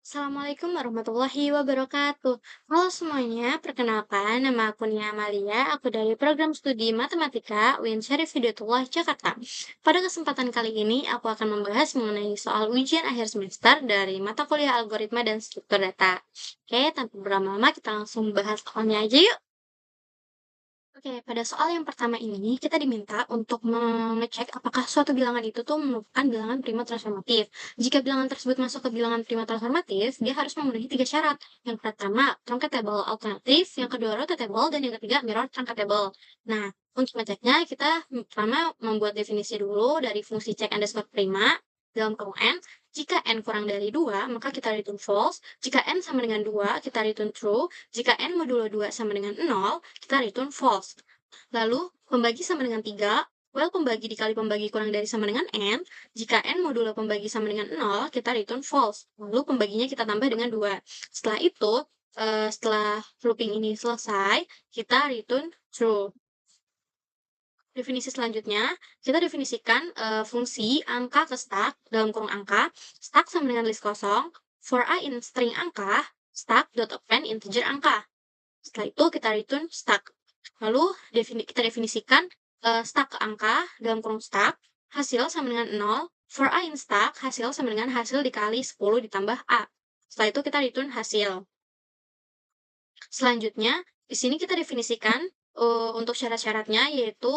Assalamualaikum warahmatullahi wabarakatuh. Halo semuanya, perkenalkan nama aku Nia Amalia, aku dari program studi Matematika UIN Syarif Hidayatullah Jakarta. Pada kesempatan kali ini, aku akan membahas mengenai soal ujian akhir semester dari mata kuliah algoritma dan struktur data. Oke, tanpa berlama-lama kita langsung bahas soalnya aja yuk. Oke, pada soal yang pertama ini, kita diminta untuk mengecek apakah suatu bilangan itu tuh merupakan bilangan prima transformatif. Jika bilangan tersebut masuk ke bilangan prima transformatif, dia harus memenuhi tiga syarat. Yang pertama, truncatable alternatif, yang kedua, rotatable, dan yang ketiga, mirror truncatable. Nah, untuk ngeceknya, kita pertama membuat definisi dulu dari fungsi check underscore prima dalam kurung n. Jika n kurang dari 2, maka kita return false. Jika n sama dengan 2, kita return true. Jika n modulo 2 sama dengan 0, kita return false. Lalu, pembagi sama dengan 3, well pembagi dikali pembagi kurang dari sama dengan n. Jika n modulo pembagi sama dengan 0, kita return false. Lalu pembaginya kita tambah dengan 2. Setelah itu, setelah looping ini selesai, kita return true. Definisi selanjutnya, kita definisikan fungsi angka ke stack dalam kurung angka. Stack sama dengan list kosong. For a in string angka, stack.append integer angka. Setelah itu kita return stack. Lalu kita definisikan stack ke angka dalam kurung stack. Hasil sama dengan 0. For a in stack, hasil sama dengan hasil dikali 10 ditambah a. Setelah itu kita return hasil. Selanjutnya, di sini kita definisikan untuk syarat-syaratnya yaitu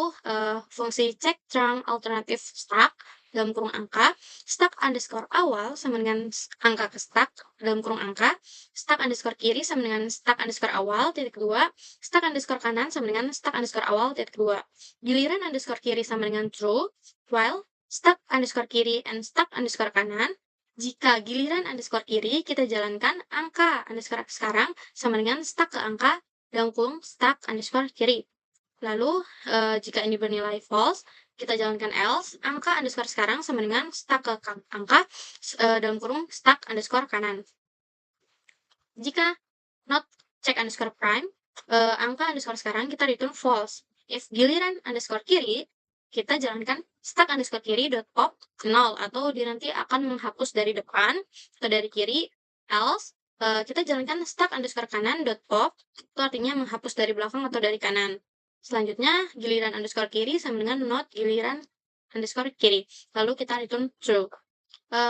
fungsi check trunc alternatif stack dalam kurung angka, stack underscore awal sama dengan angka ke stack dalam kurung angka, stack underscore kiri sama dengan stack underscore awal titik 2, stack underscore kanan sama dengan stack underscore awal titik 2. Giliran underscore kiri sama dengan true, while stack underscore kiri and stack underscore kanan. Jika giliran underscore kiri, kita jalankan angka underscore sekarang sama dengan stack ke angka dalam kurung stack underscore kiri. Lalu, jika ini bernilai false, kita jalankan else, angka underscore sekarang sama dengan stack ke angka dalam kurung stack underscore kanan. Jika not check underscore prime, angka underscore sekarang kita return false. If giliran underscore kiri, kita jalankan stack underscore kiri dot pop 0 atau dia nanti akan menghapus dari depan atau dari kiri. Else, kita jalankan stack underscore kanan dot pop, itu artinya menghapus dari belakang atau dari kanan. Selanjutnya, giliran underscore kiri sama dengan not giliran underscore kiri. Lalu kita return true.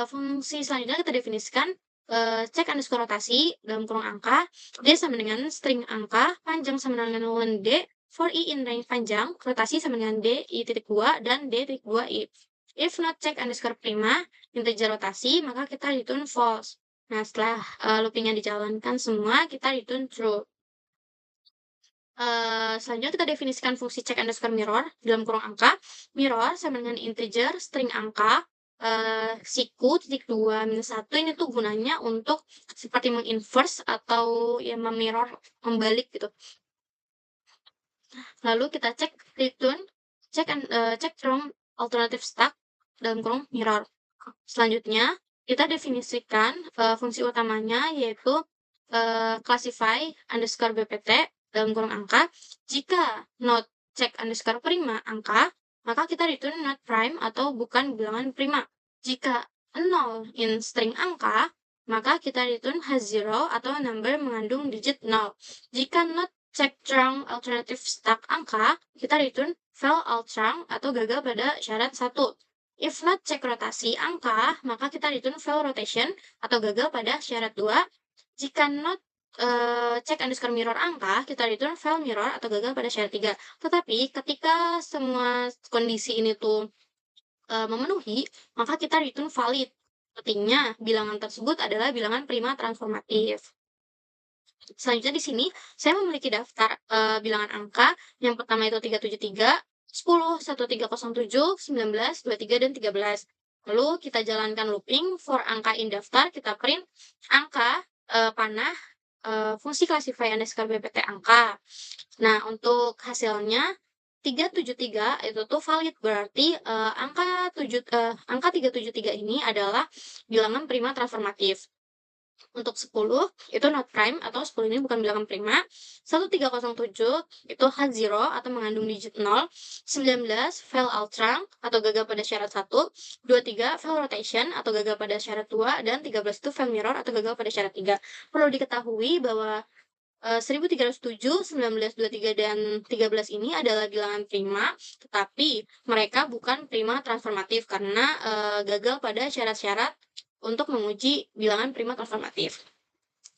Fungsi selanjutnya kita definisikan cek underscore rotasi dalam kurung angka, D sama dengan string angka, panjang sama dengan ln D, for I in range panjang, rotasi sama dengan D, I titik 2, dan D titik 2 I. If not check underscore prima, integer rotasi, maka kita return false. Nah, setelah loopingnya dijalankan semua, kita return true. Selanjutnya kita definisikan fungsi check underscore mirror dalam kurung angka. Mirror sama dengan integer string angka, siku titik 2 minus 1 ini tuh gunanya untuk seperti menginverse atau ya memirror, membalik gitu. Lalu kita cek return, cek trunc alternative stack dalam kurung mirror. Selanjutnya, kita definisikan fungsi utamanya yaitu classify underscore bpt dalam kurung angka. Jika not check underscore prima angka, maka kita return not prime atau bukan bilangan prima. Jika 0 in string angka, maka kita return has0 atau number mengandung digit 0. Jika not check trunc alternative stack angka, kita return fail alt trunc atau gagal pada syarat 1. If not check rotasi angka, maka kita return fail rotation atau gagal pada syarat 2. Jika not check underscore mirror angka, kita return fail mirror atau gagal pada syarat 3. Tetapi ketika semua kondisi ini tuh memenuhi, maka kita return valid. Artinya, bilangan tersebut adalah bilangan prima transformatif. Selanjutnya di sini, saya memiliki daftar bilangan angka. Yang pertama itu 373, 10, 1307, 19, 23, dan 13. Lalu kita jalankan looping for angka in daftar, kita print angka panah fungsi classify underscore bpt angka. Nah, untuk hasilnya 373 itu tuh valid, berarti angka 373 ini adalah bilangan prima transformatif. Untuk 10 itu not prime atau 10 ini bukan bilangan prima. 1307 itu H0 atau mengandung digit 0. 19 fail outrun atau gagal pada syarat 1. 23 fail rotation atau gagal pada syarat 2. Dan 13 itu fail mirror atau gagal pada syarat 3. Perlu diketahui bahwa 1307, 19, 23, dan 13 ini adalah bilangan prima, tetapi mereka bukan prima transformatif karena gagal pada syarat-syarat untuk menguji bilangan prima transformatif.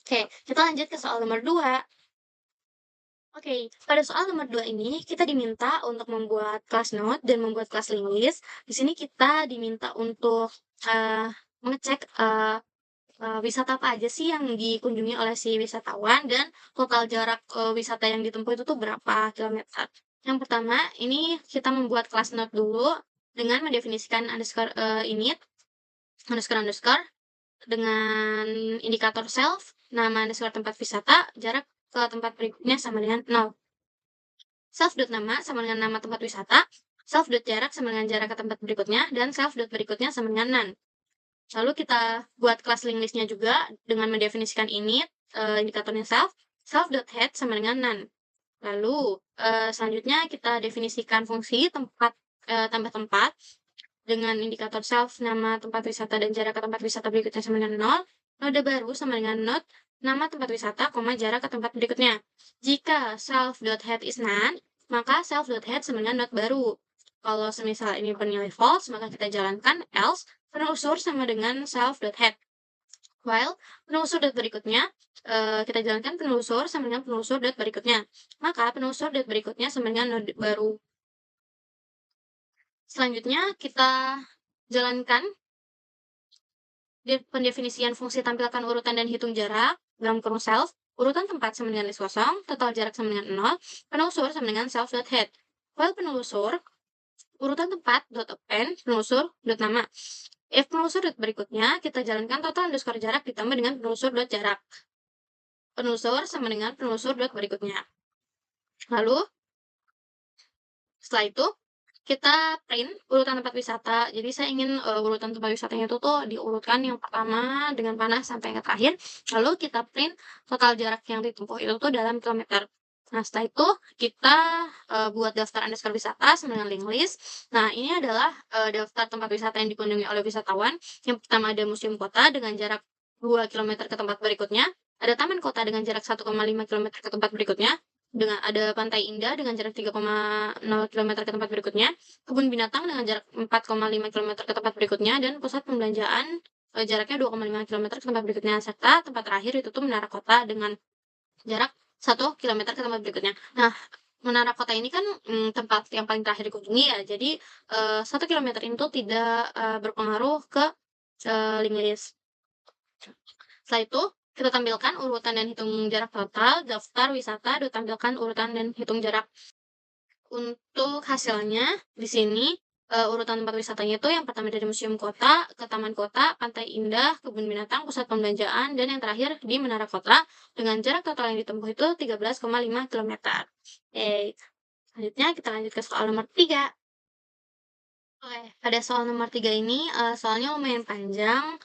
Oke, kita lanjut ke soal nomor 2. Oke, pada soal nomor 2 ini kita diminta untuk membuat class note dan membuat class linked list. Di sini kita diminta untuk mengecek wisata apa aja sih yang dikunjungi oleh si wisatawan dan total jarak wisata yang ditempuh itu tuh berapa kilometer. Yang pertama, ini kita membuat class note dulu dengan mendefinisikan underscore init, underscore dengan indikator self, nama underscore tempat wisata, jarak ke tempat berikutnya sama dengan 0. Self.nama sama dengan nama tempat wisata, self.jarak sama dengan jarak ke tempat berikutnya, dan self.berikutnya sama dengan none. Lalu kita buat kelas linked list-nya juga dengan mendefinisikan init, indikatornya self, self.head sama dengan none. Lalu selanjutnya kita definisikan fungsi tempat tambah tempat dengan indikator self, nama tempat wisata, dan jarak ke tempat wisata berikutnya sama dengan 0. Node baru sama dengan node nama tempat wisata, jarak ke tempat berikutnya. Jika self.head is none, maka self.head sama dengan node baru. Kalau semisal ini bernilai false, maka kita jalankan else penelusur sama dengan self.head. While penelusur berikutnya, kita jalankan penelusur sama dengan penelusur berikutnya. Maka penelusur berikutnya sama dengan node baru. Selanjutnya kita jalankan pendefinisian fungsi tampilkan urutan dan hitung jarak dalam kurung self, urutan tempat sama dengan list kosong, total jarak sama dengan 0, penelusur sama dengan self.head. While penelusur, urutan tempat .append, penelusur .nama. If penelusur berikutnya, kita jalankan total underscore jarak ditambah dengan penelusur jarak. Penelusur sama dengan penelusur berikutnya. Lalu, setelah itu, kita print urutan tempat wisata. Jadi saya ingin urutan tempat wisatanya itu tuh diurutkan yang pertama dengan panah sampai yang terakhir. Lalu kita print total jarak yang ditempuh itu tuh dalam kilometer. Nah, setelah itu kita buat daftar underscore wisata sama dengan link list. Nah, ini adalah daftar tempat wisata yang dikunjungi oleh wisatawan. Yang pertama ada museum kota dengan jarak 2 km ke tempat berikutnya. Ada taman kota dengan jarak 1,5 km ke tempat berikutnya. Dengan ada Pantai Indah dengan jarak 3,0 km ke tempat berikutnya, kebun binatang dengan jarak 4,5 km ke tempat berikutnya, dan pusat pembelanjaan jaraknya 2,5 km ke tempat berikutnya, serta tempat terakhir itu tuh menara kota dengan jarak 1 km ke tempat berikutnya. Nah, menara kota ini kan tempat yang paling terakhir dikunjungi ya, jadi 1 km itu tidak berpengaruh ke link list. Setelah itu, kita tampilkan urutan dan hitung jarak total, daftar wisata, tampilkan urutan dan hitung jarak. Untuk hasilnya, di sini urutan tempat wisatanya itu yang pertama dari museum kota, ke taman kota, pantai indah, kebun binatang, pusat pembelanjaan, dan yang terakhir di menara kota, dengan jarak total yang ditempuh itu 13,5 km. Oke, selanjutnya kita lanjut ke soal nomor 3. Oke, pada soal nomor 3 ini, soalnya lumayan panjang,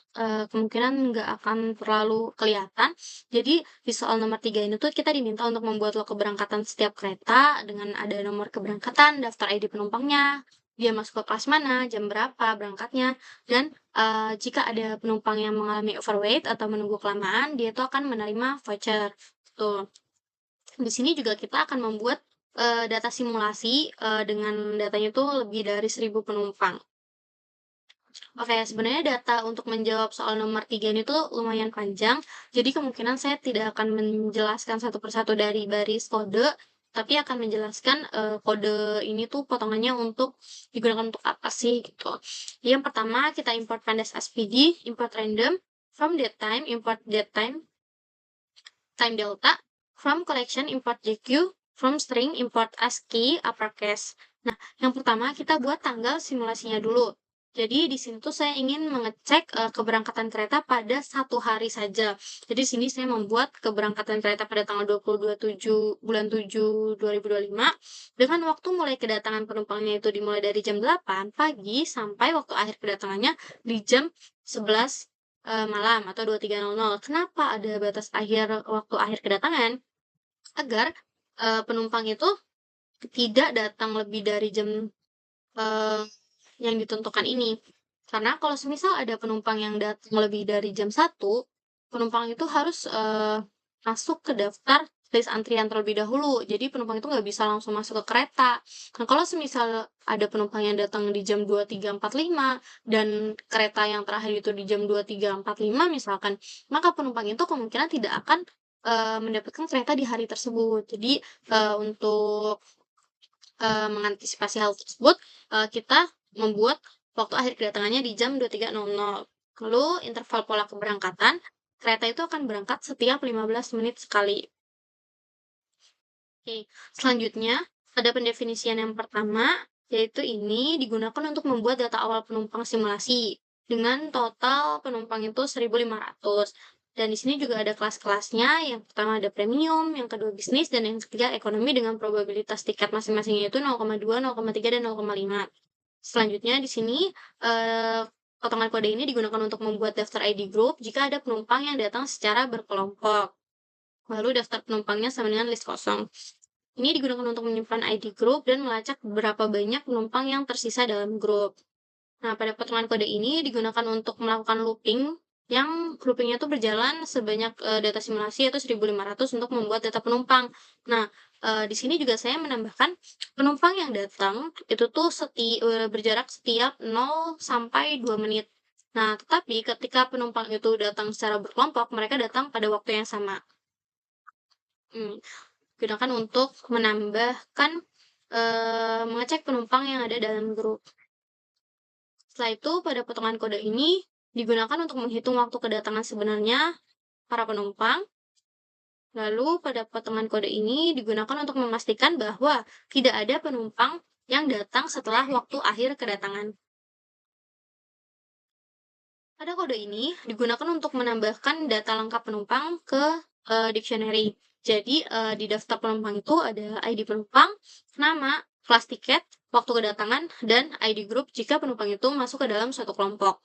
kemungkinan nggak akan terlalu kelihatan. Jadi, di soal nomor 3 ini tuh kita diminta untuk membuat log keberangkatan setiap kereta dengan ada nomor keberangkatan, daftar ID penumpangnya, dia masuk ke kelas mana, jam berapa berangkatnya, dan jika ada penumpang yang mengalami overweight atau menunggu kelamaan, dia tuh akan menerima voucher. Tuh. Di sini juga kita akan membuat data simulasi dengan datanya itu lebih dari 1.000 penumpang. Oke, sebenarnya data untuk menjawab soal nomor 3 ini tuh lumayan panjang, jadi kemungkinan saya tidak akan menjelaskan satu persatu dari baris kode, tapi akan menjelaskan kode ini tuh potongannya untuk digunakan untuk apa sih gitu. Yang pertama kita import pandas svd, import random, from datetime, import datetime, time delta, from collection, import jq, from string, import ASCII, uppercase. Nah, yang pertama kita buat tanggal simulasinya dulu. Jadi di sini tuh saya ingin mengecek keberangkatan kereta pada 1 hari saja. Jadi sini saya membuat keberangkatan kereta pada tanggal 27 bulan 7 2025 dengan waktu mulai kedatangan penumpangnya itu dimulai dari jam 8 pagi sampai waktu akhir kedatangannya di jam 11 malam atau 23.00. Kenapa ada batas waktu akhir kedatangan? Agar, penumpang itu tidak datang lebih dari jam, eee, yang ditentukan ini. Karena kalau semisal ada penumpang yang datang lebih dari jam 1, penumpang itu harus, masuk ke daftar list antrian terlebih dahulu. Jadi penumpang itu nggak bisa langsung masuk ke kereta. Nah, kalau semisal ada penumpang yang datang di jam 23.45 dan kereta yang terakhir itu di jam 23.45 misalkan, maka penumpang itu kemungkinan tidak akan, mendapatkan kereta di hari tersebut. Jadi, untuk mengantisipasi hal tersebut, kita membuat waktu akhir kedatangannya di jam 23.00. Lalu interval pola keberangkatan, kereta itu akan berangkat setiap 15 menit sekali. Oke, selanjutnya ada pendefinisian yang pertama, yaitu ini digunakan untuk membuat data awal penumpang simulasi dengan total penumpang itu 1.500. Dan di sini juga ada kelas-kelasnya. Yang pertama ada premium, yang kedua bisnis, dan yang ketiga ekonomi dengan probabilitas tiket masing-masingnya itu 0,2, 0,3, dan 0,5. Selanjutnya di sini potongan kode ini digunakan untuk membuat daftar ID group jika ada penumpang yang datang secara berkelompok. Lalu daftar penumpangnya sama dengan list kosong. Ini digunakan untuk menyimpan ID group dan melacak berapa banyak penumpang yang tersisa dalam grup. Nah, pada potongan kode ini digunakan untuk melakukan looping yang loopingnya itu berjalan sebanyak data simulasi yaitu 1.500 untuk membuat data penumpang. Nah, di sini juga saya menambahkan penumpang yang datang itu tuh berjarak setiap 0 sampai 2 menit. Nah, tetapi ketika penumpang itu datang secara berkelompok, mereka datang pada waktu yang sama. Gunakan untuk menambahkan, mengecek penumpang yang ada dalam grup. Setelah itu, pada potongan kode ini digunakan untuk menghitung waktu kedatangan sebenarnya para penumpang. Lalu, pada potongan kode ini digunakan untuk memastikan bahwa tidak ada penumpang yang datang setelah waktu akhir kedatangan. Pada kode ini digunakan untuk menambahkan data lengkap penumpang ke dictionary. Jadi, di daftar penumpang itu ada ID penumpang, nama, kelas tiket, waktu kedatangan, dan ID group jika penumpang itu masuk ke dalam suatu kelompok.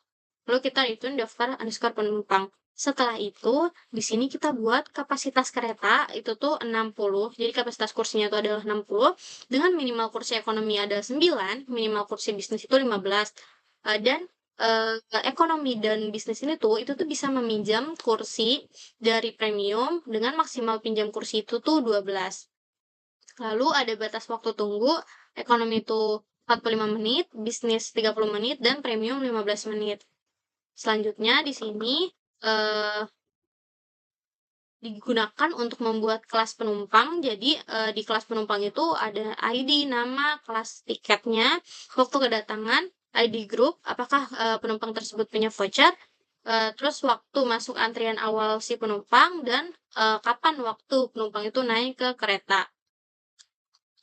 Lalu kita hitun daftar underscore penumpang. Setelah itu, di sini kita buat kapasitas kereta itu tuh 60. Jadi kapasitas kursinya itu adalah 60 dengan minimal kursi ekonomi ada 9, minimal kursi bisnis itu 15. Dan ekonomi dan bisnis ini tuh itu tuh bisa meminjam kursi dari premium dengan maksimal pinjam kursi itu tuh 12. Lalu ada batas waktu tunggu, ekonomi itu 45 menit, bisnis 30 menit, dan premium 15 menit. Selanjutnya di sini eh, digunakan untuk membuat kelas penumpang. Jadi di kelas penumpang itu ada ID, nama, kelas tiketnya, waktu kedatangan, ID group, apakah penumpang tersebut punya voucher, terus waktu masuk antrian awal si penumpang, dan kapan waktu penumpang itu naik ke kereta.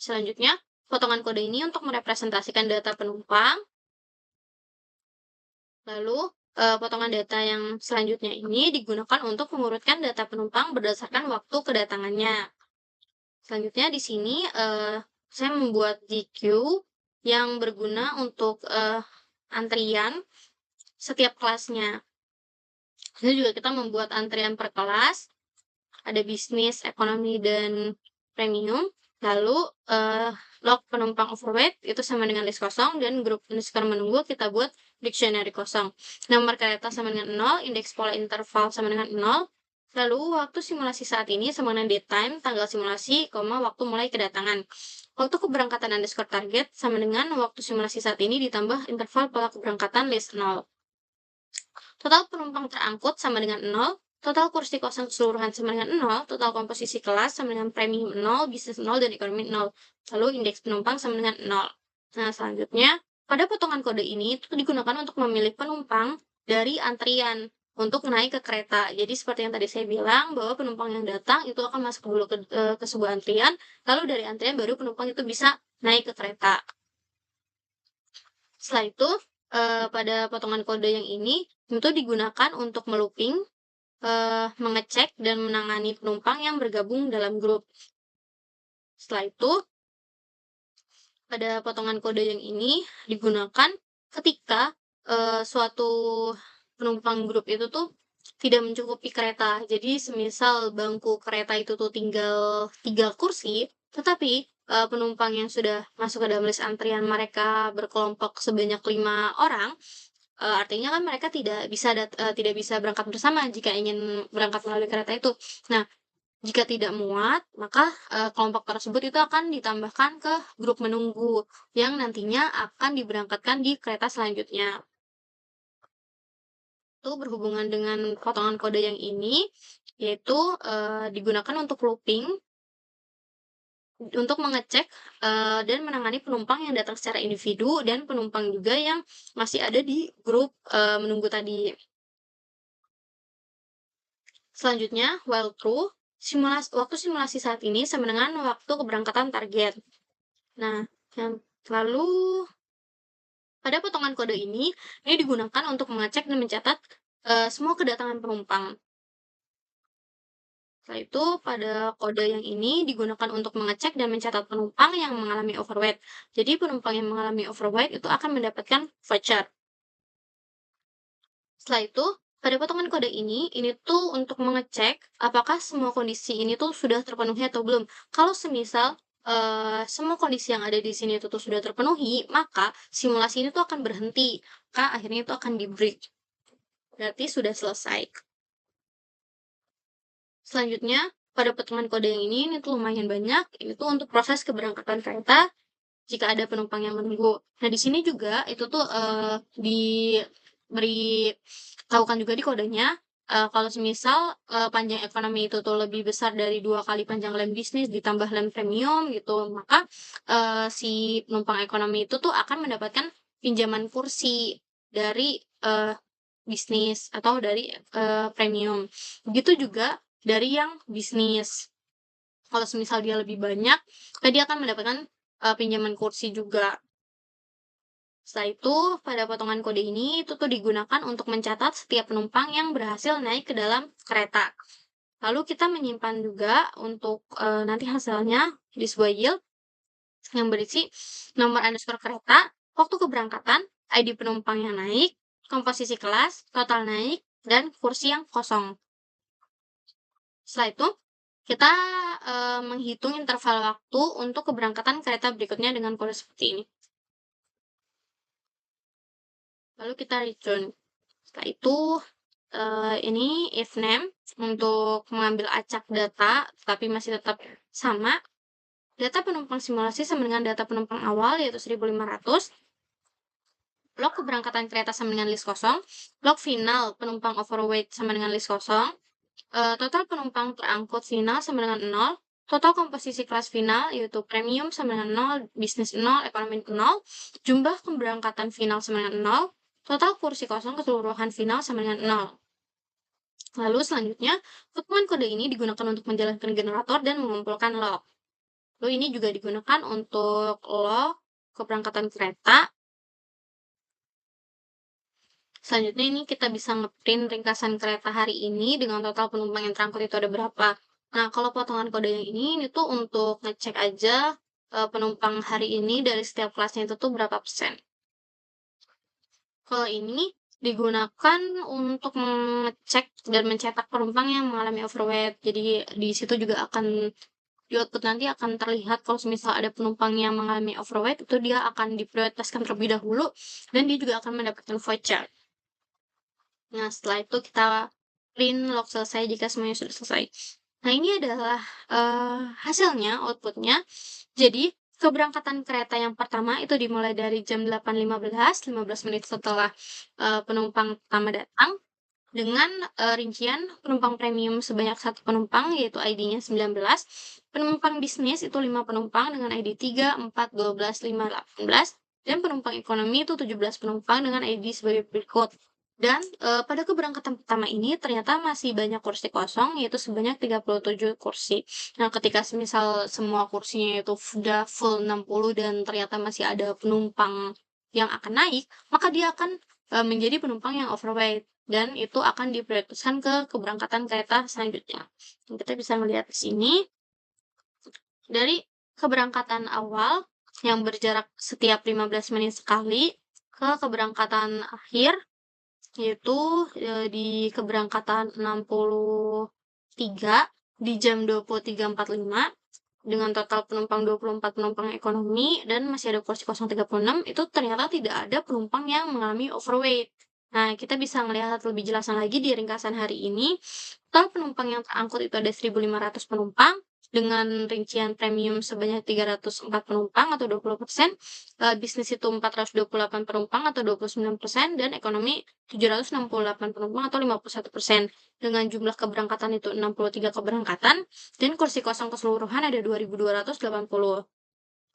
Selanjutnya, potongan kode ini untuk merepresentasikan data penumpang. Lalu, potongan data yang selanjutnya ini digunakan untuk mengurutkan data penumpang berdasarkan waktu kedatangannya. Selanjutnya di sini, saya membuat GQ yang berguna untuk antrian setiap kelasnya. Lalu juga kita membuat antrian per kelas, ada bisnis, ekonomi, dan premium. Lalu log penumpang overweight itu sama dengan list kosong, dan grup underscore menunggu kita buat dictionary kosong. Nomor kereta sama dengan 0, indeks pola interval sama dengan 0. Lalu waktu simulasi saat ini sama dengan date time, tanggal simulasi, waktu mulai kedatangan. Waktu keberangkatan underscore target sama dengan waktu simulasi saat ini ditambah interval pola keberangkatan list 0. Total penumpang terangkut sama dengan 0, total kursi kosong keseluruhan sama dengan 0, total komposisi kelas sama dengan premium 0, bisnis 0, dan ekonomi 0. Lalu indeks penumpang sama dengan 0. Nah, selanjutnya, pada potongan kode ini itu digunakan untuk memilih penumpang dari antrian untuk naik ke kereta. Jadi seperti yang tadi saya bilang, bahwa penumpang yang datang itu akan masuk dulu ke sebuah antrian, lalu dari antrian baru penumpang itu bisa naik ke kereta. Setelah itu, pada potongan kode yang ini itu digunakan untuk melooping, mengecek, dan menangani penumpang yang bergabung dalam grup. Setelah itu, pada potongan kode yang ini digunakan ketika suatu penumpang grup itu tuh tidak mencukupi kereta. Jadi semisal bangku kereta itu tuh tinggal 3 kursi, tetapi penumpang yang sudah masuk ke dalam list antrian mereka berkelompok sebanyak 5 orang, artinya kan mereka tidak bisa berangkat bersama jika ingin berangkat melalui kereta itu. Nah, jika tidak muat, maka kelompok tersebut itu akan ditambahkan ke grup menunggu yang nantinya akan diberangkatkan di kereta selanjutnya. Itu berhubungan dengan potongan kode yang ini, yaitu digunakan untuk looping, untuk mengecek dan menangani penumpang yang datang secara individu dan penumpang juga yang masih ada di grup menunggu tadi. Selanjutnya, while true, waktu simulasi saat ini sama dengan waktu keberangkatan target. Nah, yang lalu pada potongan kode ini digunakan untuk mengecek dan mencatat semua kedatangan penumpang. Setelah itu, pada kode yang ini digunakan untuk mengecek dan mencatat penumpang yang mengalami overweight. Jadi, penumpang yang mengalami overweight itu akan mendapatkan voucher. Setelah itu, pada potongan kode ini tuh untuk mengecek apakah semua kondisi ini tuh sudah terpenuhi atau belum. Kalau semisal semua kondisi yang ada di sini itu tuh sudah terpenuhi, maka simulasi ini tuh akan berhenti. Maka akhirnya itu akan di-break. Berarti sudah selesai. Selanjutnya, pada potongan kode yang ini tuh lumayan banyak. Ini tuh untuk proses keberangkatan kereta jika ada penumpang yang menunggu. Nah, di sini juga itu tuh diberi tahukan juga di kodenya, kalau semisal panjang ekonomi itu tuh lebih besar dari 2 kali panjang lem bisnis ditambah lem premium gitu, maka si penumpang ekonomi itu tuh akan mendapatkan pinjaman kursi dari bisnis atau dari premium. Begitu juga dari yang bisnis. Kalau semisal dia lebih banyak, dia akan mendapatkan pinjaman kursi juga. Setelah itu, pada potongan kode ini itu tuh digunakan untuk mencatat setiap penumpang yang berhasil naik ke dalam kereta. Lalu kita menyimpan juga untuk nanti hasilnya di sebuah yield yang berisi nomor underscore kereta, waktu keberangkatan, ID penumpang yang naik, komposisi kelas, total naik, dan kursi yang kosong. Setelah itu, kita menghitung interval waktu untuk keberangkatan kereta berikutnya dengan kode seperti ini. Lalu kita return. Setelah itu, ini if name untuk mengambil acak data, tapi masih tetap sama. Data penumpang simulasi sama dengan data penumpang awal, yaitu 1.500. Log keberangkatan kereta sama dengan list kosong. Log final penumpang overweight sama dengan list kosong. Total penumpang terangkut final sama dengan 0. Total komposisi kelas final, yaitu premium sama dengan 0, bisnis 0, ekonomi 0. Jumlah keberangkatan final sama dengan 0. Total kursi kosong keseluruhan final sama dengan 0. Lalu selanjutnya, potongan kode ini digunakan untuk menjalankan generator dan mengumpulkan log. Lalu ini juga digunakan untuk log keberangkatan kereta. Selanjutnya ini kita bisa ngeprint ringkasan kereta hari ini dengan total penumpang yang terangkut itu ada berapa. Nah, kalau potongan kode yang ini tuh untuk ngecek aja penumpang hari ini dari setiap kelasnya itu tuh berapa persen. Kalau ini digunakan untuk mengecek dan mencetak penumpang yang mengalami overweight. Jadi di situ juga akan di output nanti akan terlihat kalau misal ada penumpang yang mengalami overweight itu dia akan diprioritaskan terlebih dahulu dan dia juga akan mendapatkan voucher. Nah, setelah itu kita print log selesai jika semuanya sudah selesai. Nah, ini adalah hasilnya, outputnya. Jadi, keberangkatan kereta yang pertama itu dimulai dari jam 8.15, 15 menit setelah penumpang pertama datang, dengan rincian penumpang premium sebanyak 1 penumpang, yaitu ID-nya 19, penumpang bisnis itu 5 penumpang dengan ID 3, 4, 12, 5, 18, dan penumpang ekonomi itu 17 penumpang dengan ID sebagai berikut. Dan pada keberangkatan pertama ini ternyata masih banyak kursi kosong, yaitu sebanyak 37 kursi. Nah, ketika semisal semua kursinya itu sudah full 60 dan ternyata masih ada penumpang yang akan naik, maka dia akan menjadi penumpang yang overweight dan itu akan diprioritaskan ke keberangkatan kereta selanjutnya. Dan kita bisa melihat di sini dari keberangkatan awal yang berjarak setiap 15 menit sekali ke keberangkatan akhir yaitu di keberangkatan 63 di jam 23.45 dengan total penumpang 24 penumpang ekonomi dan masih ada kursi kosong 36, itu ternyata tidak ada penumpang yang mengalami overweight. Nah, kita bisa melihat lebih jelasan lagi di ringkasan hari ini. Total penumpang yang terangkut itu ada 1.500 penumpang dengan rincian premium sebanyak 304 penumpang atau 20%, bisnis itu 428 penumpang atau 29%, dan ekonomi 768 penumpang atau 51%. Dengan jumlah keberangkatan itu 63 keberangkatan, dan kursi kosong keseluruhan ada 2.280.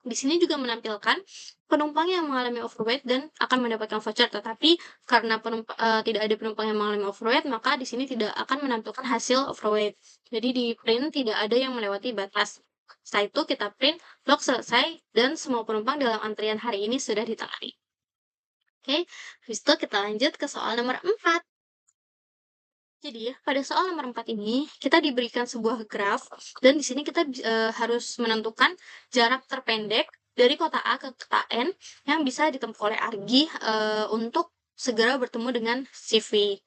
Di sini juga menampilkan penumpang yang mengalami overweight dan akan mendapatkan voucher, tetapi karena tidak ada penumpang yang mengalami overweight, maka di sini tidak akan menampilkan hasil overweight. Jadi di print tidak ada yang melewati batas. Setelah itu kita print log selesai dan semua penumpang dalam antrian hari ini sudah ditangani. Oke, habis itu kita lanjut ke soal nomor 4. Jadi, pada soal nomor 4 ini, kita diberikan sebuah graf, dan di sini kita harus menentukan jarak terpendek dari kota A ke kota N yang bisa ditempuh oleh Argi untuk segera bertemu dengan si V.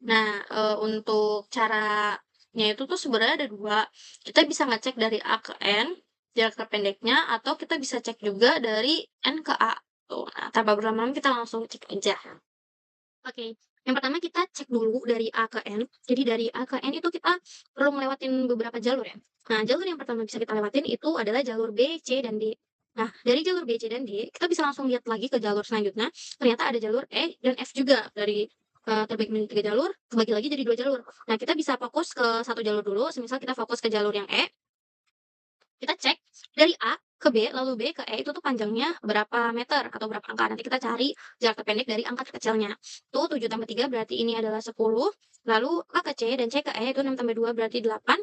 Nah, untuk caranya itu tuh sebenarnya ada dua. Kita bisa ngecek dari A ke N, jarak terpendeknya, atau kita bisa cek juga dari N ke A. Tuh, nah, tanpa berlama-lama kita langsung cek aja. Oke, yang pertama kita cek dulu dari A ke N. Jadi dari A ke N itu kita perlu ngelewatin beberapa jalur ya. Nah, jalur yang pertama bisa kita lewatin itu adalah jalur B, C, dan D. Nah, dari jalur B, C, dan D, kita bisa langsung lihat lagi ke jalur selanjutnya. Ternyata ada jalur E dan F juga. Dari terbagi menjadi 3 jalur, terbagi lagi jadi 2 jalur. Nah, kita bisa fokus ke satu jalur dulu. Semisal kita fokus ke jalur yang E, kita cek dari A ke B, lalu B ke E itu tuh panjangnya berapa meter atau berapa angka. Nanti kita cari jarak terpendek dari angka terkecilnya. Tuh 7 tambah 3 berarti ini adalah 10. Lalu A ke C dan C ke E itu 6 tambah 2 berarti 8.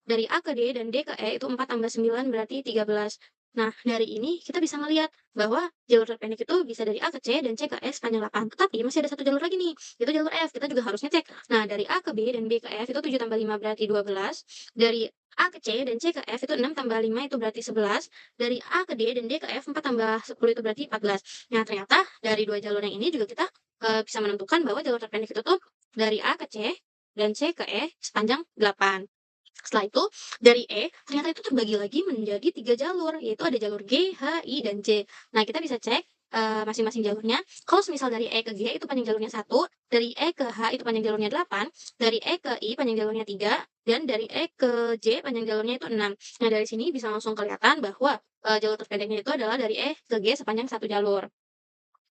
Dari A ke D dan D ke E itu 4 tambah 9 berarti 13. Nah, dari ini kita bisa melihat bahwa jalur terpendek itu bisa dari A ke C dan C ke E sepanjang 8. Tetapi masih ada satu jalur lagi nih, itu jalur F. Kita juga harusnya cek. Nah, dari A ke B dan B ke F itu 7 tambah 5 berarti 12. Dari A ke C dan C ke F itu 6 tambah 5 itu berarti 11. Dari A ke D dan D ke F 4 tambah 10 itu berarti 14. Nah, ternyata dari dua jalur yang ini juga kita bisa menentukan bahwa jalur terpendek itu tuh dari A ke C dan C ke E sepanjang 8. Setelah itu, dari E, ternyata itu terbagi lagi menjadi 3 jalur, yaitu ada jalur G, H, I, dan J. Nah, kita bisa cek masing-masing jalurnya. Kalau semisal dari E ke G itu panjang jalurnya 1, dari E ke H itu panjang jalurnya 8, dari E ke I panjang jalurnya 3, dan dari E ke J panjang jalurnya itu 6. Nah, dari sini bisa langsung kelihatan bahwa jalur terpendeknya itu adalah dari E ke G sepanjang satu jalur.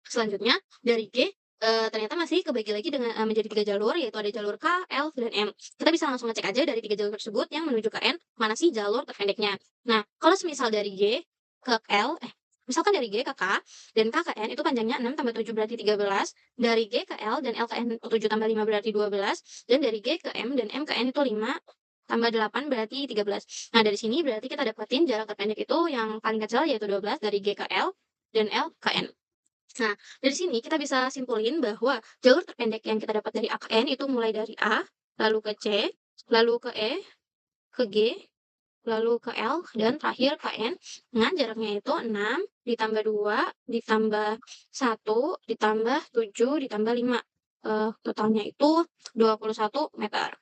Selanjutnya, dari G, ternyata masih kebagi lagi dengan menjadi 3 jalur, yaitu ada jalur K, L, dan M. Kita bisa langsung ngecek aja dari 3 jalur tersebut yang menuju ke N, mana sih jalur terpendeknya. Nah, kalau semisal dari G ke L, misalkan dari G ke K dan K ke N itu panjangnya 6 tambah 7 berarti 13, dari G ke L dan L ke N itu 7 tambah 5 berarti 12, dan dari G ke M dan M ke N itu 5 tambah 8 berarti 13. Nah, dari sini berarti kita dapetin jarak terpendek itu yang paling kecil yaitu 12 dari G ke L dan L ke N. Nah, dari sini kita bisa simpulin bahwa jalur terpendek yang kita dapat dari A ke N itu mulai dari A, lalu ke C, lalu ke E, ke G, lalu ke L, dan terakhir ke N, dengan jaraknya itu 6, ditambah 2, ditambah 1, ditambah 7, ditambah 5. Totalnya itu 21 meter.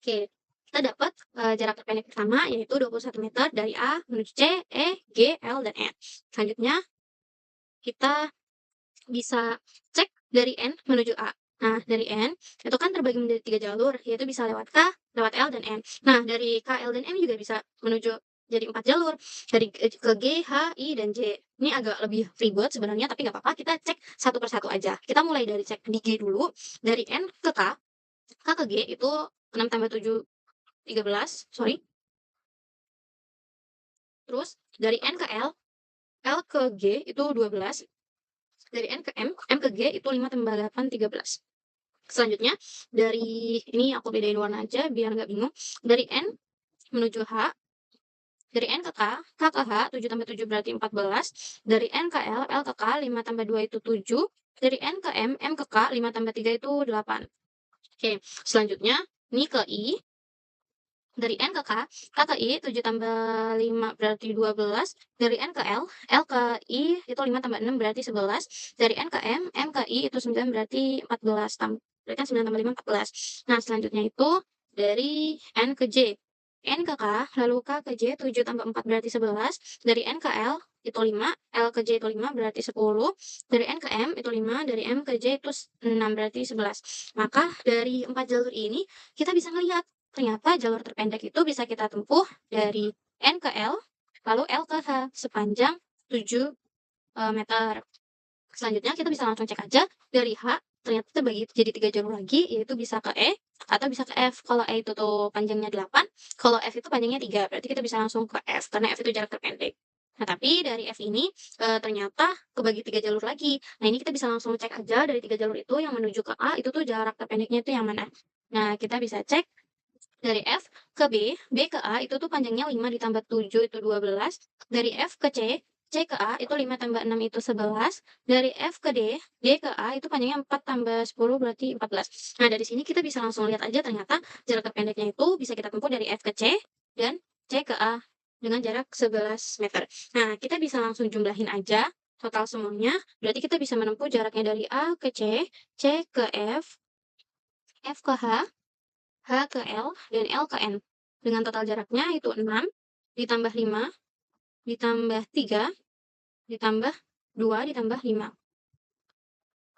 Oke, kita dapat jarak terpendek pertama yaitu 21 meter dari A menuju C, E, G, L, dan N. Selanjutnya, kita bisa cek dari N menuju A. Nah, dari N, itu kan terbagi menjadi 3 jalur, yaitu bisa lewat K, lewat L, dan N. Nah, dari K, L, dan M juga bisa menuju jadi 4 jalur, dari ke G, H, I, dan J. Ini agak lebih ribet sebenarnya, tapi nggak apa-apa, kita cek satu persatu aja. Kita mulai dari cek di G dulu, dari N ke K ke G itu 6 tambah 7, 13, sorry. Terus, dari N ke L, L ke G itu 12, dari N ke M ke G itu 5 tambah 8, 13. Selanjutnya, dari ini aku bedain warna aja biar nggak bingung. Dari N menuju H, dari N ke K, K ke H, 7 tambah 7 berarti 14. Dari N ke L, L ke K, 5 tambah 2 itu 7. Dari N ke M ke K, 5 tambah 3 itu 8. Oke, selanjutnya, ini ke I. Dari N ke K, K ke I 7 tambah 5 berarti 12, dari N ke L ke I itu 5 tambah 6 berarti 11, dari N ke M ke I itu 9 berarti 14, berarti kan 9 tambah 5 14. Nah, selanjutnya itu dari N ke J. N ke K, lalu K ke J 7 tambah 4 berarti 11, dari N ke L itu 5, L ke J itu 5 berarti 10, dari N ke M itu 5, dari M ke J itu 6 berarti 11. Maka dari 4 jalur ini kita bisa ngelihat ternyata jalur terpendek itu bisa kita tempuh dari N ke L, lalu L ke H sepanjang 7 meter. Selanjutnya kita bisa langsung cek aja dari H, ternyata terbagi jadi 3 jalur lagi, yaitu bisa ke E atau bisa ke F. Kalau E itu tuh panjangnya 8, kalau F itu panjangnya 3, berarti kita bisa langsung ke F, karena F itu jarak terpendek. Nah, tapi dari F ini ternyata kebagi 3 jalur lagi. Nah, ini kita bisa langsung cek aja dari 3 jalur itu yang menuju ke A, itu tuh jarak terpendeknya itu yang mana. Nah, kita bisa cek dari F ke B, B ke A itu tuh panjangnya 5 ditambah 7 itu 12. Dari F ke C, C ke A itu 5 tambah 6 itu 11. Dari F ke D, D ke A itu panjangnya 4 tambah 10 berarti 14. Nah, dari sini kita bisa langsung lihat aja ternyata jarak terpendeknya itu bisa kita tempuh dari F ke C dan C ke A dengan jarak 11 meter. Nah, kita bisa langsung jumlahin aja total semuanya. Berarti kita bisa menempuh jaraknya dari A ke C ke F, F ke H ke L, dan L ke N. Dengan total jaraknya itu 6, ditambah 5, ditambah 3, ditambah 2, ditambah 5.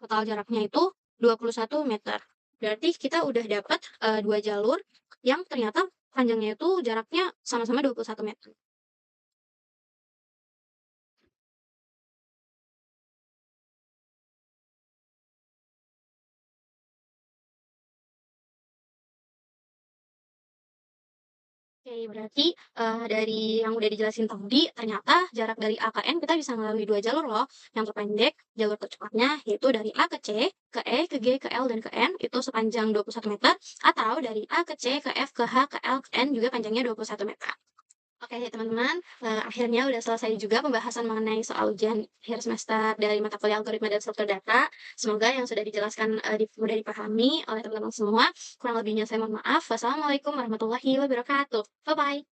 Total jaraknya itu 21 meter. Berarti kita udah dapat 2 jalur yang ternyata panjangnya itu jaraknya sama-sama 21 meter. Oke, berarti dari yang udah dijelasin tadi, ternyata jarak dari A ke N kita bisa melalui 2 jalur loh. Yang terpendek, jalur tercepatnya yaitu dari A ke C, ke E, ke G, ke L, dan ke N itu sepanjang 21 meter, atau dari A ke C, ke F, ke H, ke L, ke N juga panjangnya 21 meter. Oke teman-teman, akhirnya udah selesai juga pembahasan mengenai soal ujian akhir semester dari mata kuliah algoritma dan struktur data. Semoga yang sudah dijelaskan mudah dipahami oleh teman-teman semua. Kurang lebihnya saya mohon maaf. Wassalamualaikum warahmatullahi wabarakatuh. Bye-bye.